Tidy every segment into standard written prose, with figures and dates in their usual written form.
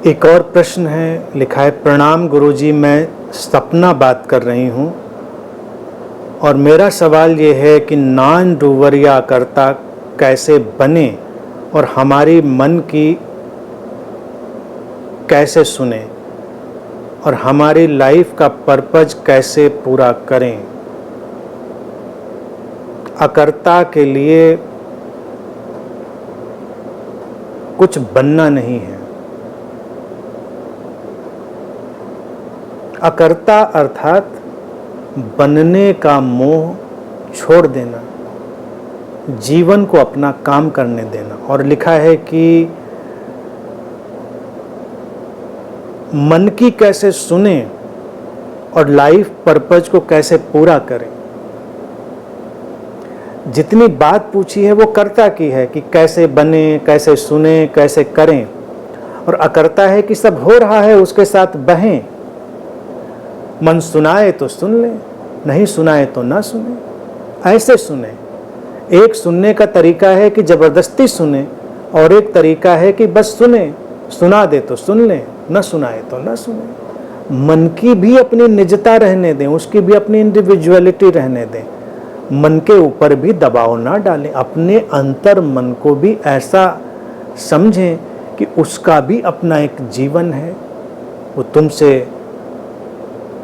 एक और प्रश्न है, लिखा है, प्रणाम गुरुजी, मैं सपना बात कर रही हूँ और मेरा सवाल ये है कि नॉन डूवर या कर्ता कैसे बने और हमारी मन की कैसे सुने और हमारी लाइफ का पर्पज कैसे पूरा करें। अकर्ता के लिए कुछ बनना नहीं है। अकर्ता अर्थात बनने का मोह छोड़ देना, जीवन को अपना काम करने देना। और लिखा है कि मन की कैसे सुने और लाइफ पर्पज को कैसे पूरा करें। जितनी बात पूछी है वो कर्ता की है कि कैसे बने, कैसे सुने, कैसे करें, और अकर्ता है कि सब हो रहा है उसके साथ बहें। मन सुनाए तो सुन ले, नहीं सुनाए तो ना सुने। ऐसे सुने। एक सुनने का तरीका है कि जबरदस्ती सुने और एक तरीका है कि बस सुने, सुना दे तो सुन ले, न सुनाए तो ना सुने। मन की भी अपनी निजता रहने दें, उसकी भी अपनी इंडिविजुअलिटी रहने दें। मन के ऊपर भी दबाव ना डालें। अपने अंतर मन को भी ऐसा समझें कि उसका भी अपना एक जीवन है। वो तुमसे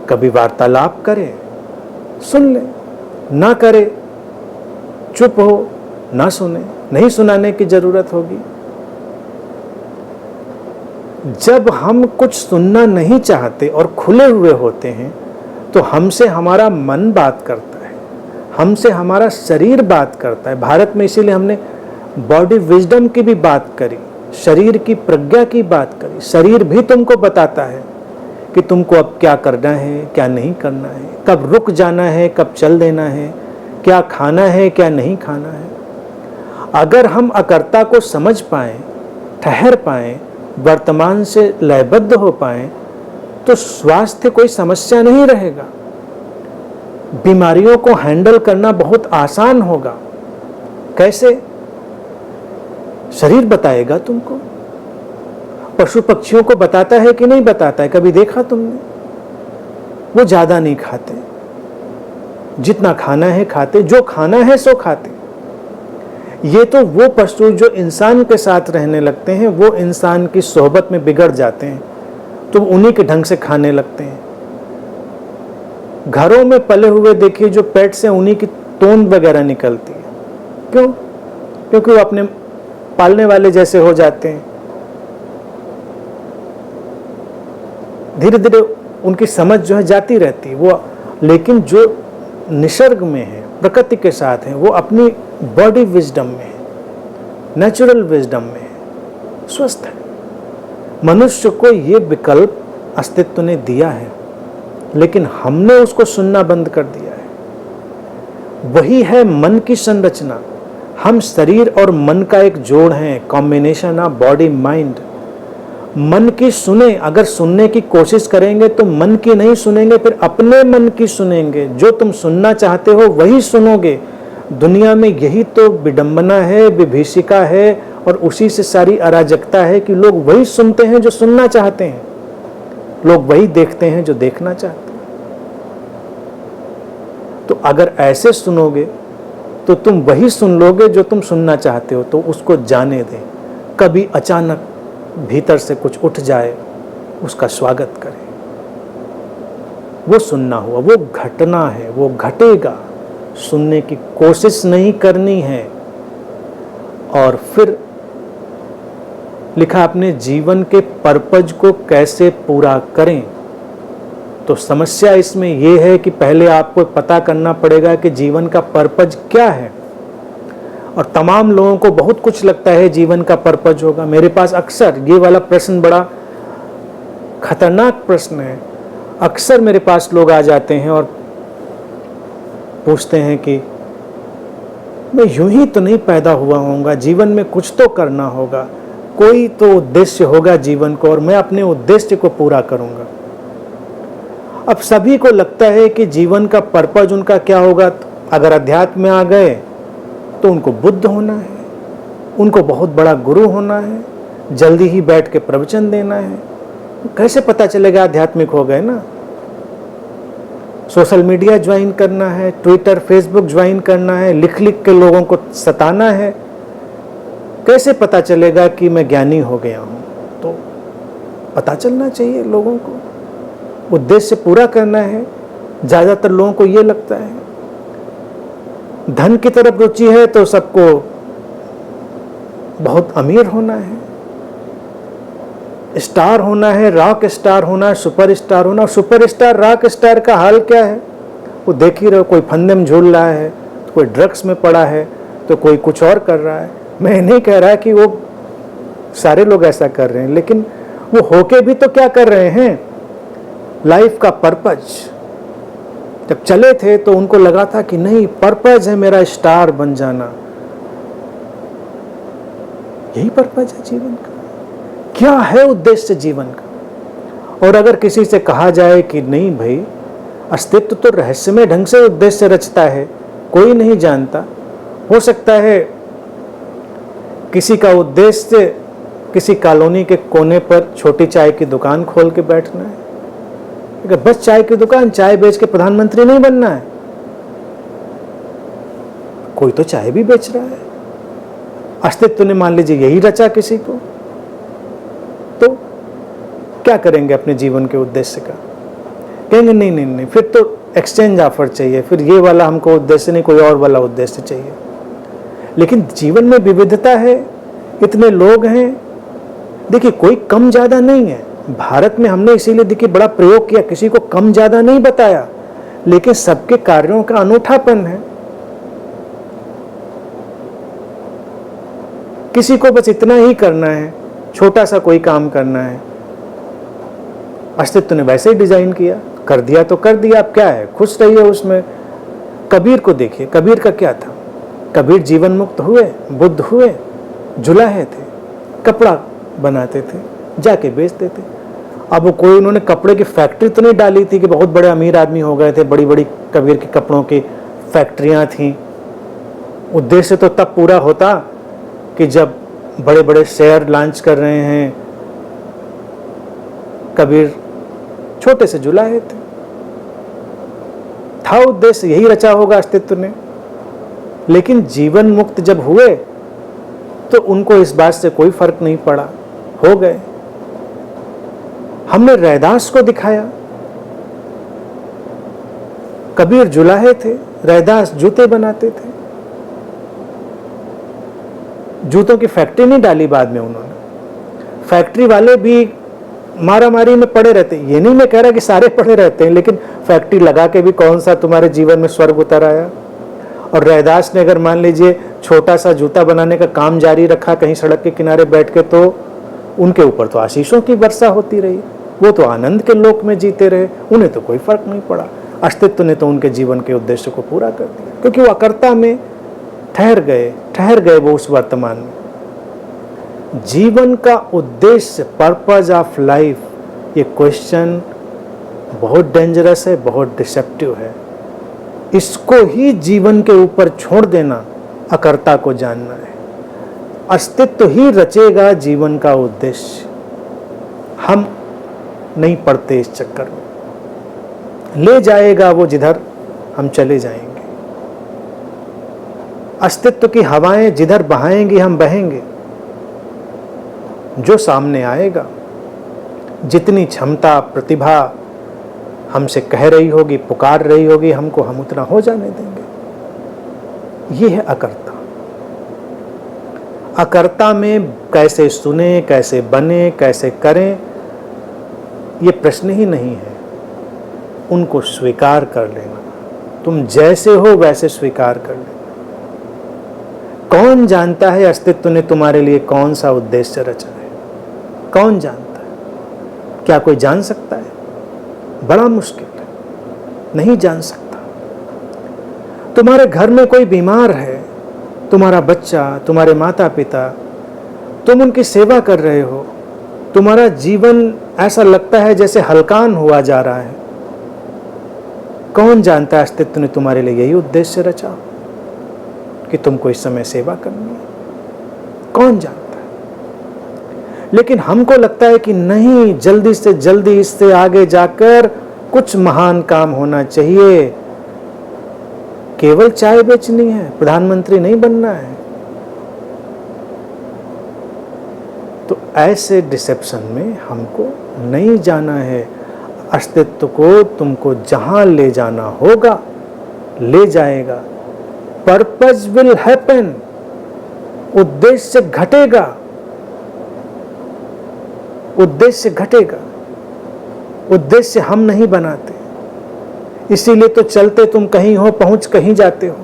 कभी वार्तालाप करे, सुन ले, ना करे, चुप हो, ना सुने, नहीं सुनाने की जरूरत होगी। जब हम कुछ सुनना नहीं चाहते और खुले हुए होते हैं तो हमसे हमारा मन बात करता है, हमसे हमारा शरीर बात करता है। भारत में इसीलिए हमने बॉडी विजडम की भी बात करी, शरीर की प्रज्ञा की बात करी। शरीर भी तुमको बताता है कि तुमको अब क्या करना है, क्या नहीं करना है, कब रुक जाना है, कब चल देना है, क्या खाना है, क्या नहीं खाना है। अगर हम अकर्ता को समझ पाएं, ठहर पाएं, वर्तमान से लयबद्ध हो पाएं, तो स्वास्थ्य कोई समस्या नहीं रहेगा। बीमारियों को हैंडल करना बहुत आसान होगा। कैसे? शरीर बताएगा तुमको। पशु पक्षियों को बताता है कि नहीं बताता है? कभी देखा तुमने? वो ज्यादा नहीं खाते, जितना खाना है खाते, जो खाना है सो खाते। ये तो वो पशु जो इंसान के साथ रहने लगते हैं, वो इंसान की सोहबत में बिगड़ जाते हैं तो उन्हीं के ढंग से खाने लगते हैं। घरों में पले हुए देखिए जो पेट से, उन्हीं की तोंद वगैरह निकलती है। क्यों? क्योंकि वो अपने पालने वाले जैसे हो जाते हैं। धीरे धीरे उनकी समझ जो है जाती रहती है वो। लेकिन जो निसर्ग में है, प्रकृति के साथ है, वो अपनी बॉडी विजडम में है, नेचुरल विजडम में है, स्वस्थ है। मनुष्य को ये विकल्प अस्तित्व ने दिया है, लेकिन हमने उसको सुनना बंद कर दिया है। वही है मन की संरचना। हम शरीर और मन का एक जोड़ हैं, कॉम्बिनेशन ऑफ बॉडी माइंड। मन की सुने, अगर सुनने की कोशिश करेंगे तो मन की नहीं सुनेंगे, फिर अपने मन की सुनेंगे। जो तुम सुनना चाहते हो वही सुनोगे। दुनिया में यही तो विडंबना है, विभीषिका है, और उसी से सारी अराजकता है कि लोग वही सुनते हैं जो सुनना चाहते हैं, लोग वही देखते हैं जो देखना चाहते हैं। तो अगर ऐसे सुनोगे तो तुम वही सुन लोगे जो तुम सुनना चाहते हो। तो उसको जाने दें। कभी अचानक भीतर से कुछ उठ जाए, उसका स्वागत करें। वो सुनना हुआ, वो घटना है, वो घटेगा। सुनने की कोशिश नहीं करनी है। और फिर लिखा अपने जीवन के पर्पज को कैसे पूरा करें। तो समस्या इसमें यह है कि पहले आपको पता करना पड़ेगा कि जीवन का पर्पज क्या है। और तमाम लोगों को बहुत कुछ लगता है जीवन का पर्पज होगा। मेरे पास अक्सर ये वाला प्रश्न बड़ा खतरनाक प्रश्न है। अक्सर मेरे पास लोग आ जाते हैं और पूछते हैं कि मैं यूं ही तो नहीं पैदा हुआ होऊंगा, जीवन में कुछ तो करना होगा, कोई तो उद्देश्य होगा जीवन को और मैं अपने उद्देश्य को पूरा करूंगा। अब सभी को लगता है कि जीवन का पर्पज उनका क्या होगा। अगर अध्यात्म में आ गए तो उनको बुद्ध होना है, उनको बहुत बड़ा गुरु होना है, जल्दी ही बैठ के प्रवचन देना है, कैसे पता चलेगा आध्यात्मिक हो गए ना? सोशल मीडिया ज्वाइन करना है, ट्विटर फेसबुक ज्वाइन करना है, लिख लिख के लोगों को सताना है, कैसे पता चलेगा कि मैं ज्ञानी हो गया हूं? तो पता चलना चाहिए लोगों को, उद्देश्य पूरा करना है। ज्यादातर लोगों को ये लगता है धन की तरफ रुचि है तो सबको बहुत अमीर होना है, स्टार होना है, रॉक स्टार होना है, सुपर स्टार होना। सुपर स्टार रॉक स्टार का हाल क्या है वो देख ही रहो। कोई फंदे में झूल रहा है, तो कोई ड्रग्स में पड़ा है, तो कोई कुछ और कर रहा है। मैं नहीं कह रहा कि वो सारे लोग ऐसा कर रहे हैं, लेकिन वो होके भी तो क्या कर रहे हैं? लाइफ का पर्पज। जब चले थे तो उनको लगा था कि नहीं, पर्पज है मेरा स्टार बन जाना। यही पर्पज है जीवन का। क्या है उद्देश्य जीवन का? और अगर किसी से कहा जाए कि नहीं भाई, अस्तित्व तो रहस्यमय ढंग से उद्देश्य रचता है, कोई नहीं जानता। हो सकता है किसी का उद्देश्य किसी कॉलोनी के कोने पर छोटी चाय की दुकान खोल के बैठना है, अगर बस चाय की दुकान, चाय बेच के प्रधानमंत्री नहीं बनना है। कोई तो चाय भी बेच रहा है। अस्तित्व ने मान लीजिए यही रचा किसी को, तो क्या करेंगे अपने जीवन के उद्देश्य का? कहेंगे नहीं नहीं नहीं, फिर तो एक्सचेंज ऑफर चाहिए, फिर ये वाला हमको उद्देश्य नहीं, कोई और वाला उद्देश्य चाहिए। लेकिन जीवन में विविधता है, इतने लोग हैं। देखिए, कोई कम ज्यादा नहीं है। भारत में हमने इसीलिए देखिए बड़ा प्रयोग किया, किसी को कम ज्यादा नहीं बताया, लेकिन सबके कार्यों का अनूठापन है। किसी को बस इतना ही करना है, छोटा सा कोई काम करना है। अस्तित्व ने वैसे ही डिजाइन किया, कर दिया तो कर दिया, अब क्या है, खुश रहिए उसमें। कबीर को देखिए, कबीर का क्या था? कबीर जीवन मुक्त हुए, बुद्ध हुए, जुलाहे थे, कपड़ा बनाते थे, जाके बेचते थे। अब वो कोई, उन्होंने कपड़े की फैक्ट्री तो नहीं डाली थी कि बहुत बड़े अमीर आदमी हो गए थे, बड़ी बड़ी कबीर के कपड़ों की फैक्ट्रियां थी। उद्देश्य तो तब पूरा होता कि जब बड़े बड़े शेयर लॉन्च कर रहे हैं। कबीर छोटे से जुलाहे थे, था उद्देश्य, यही रचा होगा अस्तित्व ने। लेकिन जीवन मुक्त जब हुए तो उनको इस बात से कोई फर्क नहीं पड़ा, हो गए। हमने रैदास को दिखाया, कबीर जुलाहे थे, रैदास जूते बनाते थे। जूतों की फैक्ट्री नहीं डाली बाद में उन्होंने। फैक्ट्री वाले भी मारामारी में पड़े रहते, ये नहीं मैं कह रहा कि सारे पड़े रहते हैं, लेकिन फैक्ट्री लगा के भी कौन सा तुम्हारे जीवन में स्वर्ग उतर आया? और रैदास ने अगर मान लीजिए छोटा सा जूता बनाने का काम जारी रखा कहीं सड़क के किनारे बैठ के, तो उनके ऊपर तो आशीषों की वर्षा होती रही, वो तो आनंद के लोक में जीते रहे, उन्हें तो कोई फर्क नहीं पड़ा। अस्तित्व ने तो उनके जीवन के उद्देश्य को पूरा कर दिया, क्योंकि वो अकर्ता में ठहर गए वो उस वर्तमान में। जीवन का उद्देश्य, पर्पज ऑफ लाइफ, ये क्वेश्चन बहुत डेंजरस है, बहुत डिसेप्टिव है। इसको ही जीवन के ऊपर छोड़ देना, अकर्ता को जानना है। अस्तित्व ही रचेगा जीवन का उद्देश्य। हम नहीं पड़ते इस चक्कर में, ले जाएगा वो जिधर हम चले जाएंगे। अस्तित्व की हवाएं जिधर बहाएंगी हम बहेंगे। जो सामने आएगा, जितनी क्षमता प्रतिभा हमसे कह रही होगी, पुकार रही होगी हमको, हम उतना हो जाने देंगे। ये है अकर्ता। अकर्ता में कैसे सुने, कैसे बने, कैसे करें, ये प्रश्न ही नहीं है। उनको स्वीकार कर लेना। तुम जैसे हो वैसे स्वीकार कर लेना। कौन जानता है अस्तित्व ने तुम्हारे लिए कौन सा उद्देश्य रचा है? कौन जानता है? क्या कोई जान सकता है? बड़ा मुश्किल है, नहीं जान सकता। तुम्हारे घर में कोई बीमार है, तुम्हारा बच्चा, तुम्हारे माता पिता, तुम उनकी सेवा कर रहे हो, तुम्हारा जीवन ऐसा लगता है जैसे हलकान हुआ जा रहा है। कौन जानता है अस्तित्व ने तुम्हारे लिए यही उद्देश्य रचा कि तुमको इस समय सेवा करनी है? कौन जानता है? लेकिन हमको लगता है कि नहीं, जल्दी से जल्दी इससे आगे जाकर कुछ महान काम होना चाहिए। केवल चाय बेचनी है, प्रधानमंत्री नहीं बनना है। तो ऐसे डिसेप्शन में हमको नहीं जाना है। अस्तित्व को तुमको जहां ले जाना होगा ले जाएगा। पर्पज विल हैपन, उद्देश्य घटेगा, उद्देश्य घटेगा। उद्देश्य हम नहीं बनाते, इसीलिए तो चलते तुम कहीं हो, पहुंच कहीं जाते हो।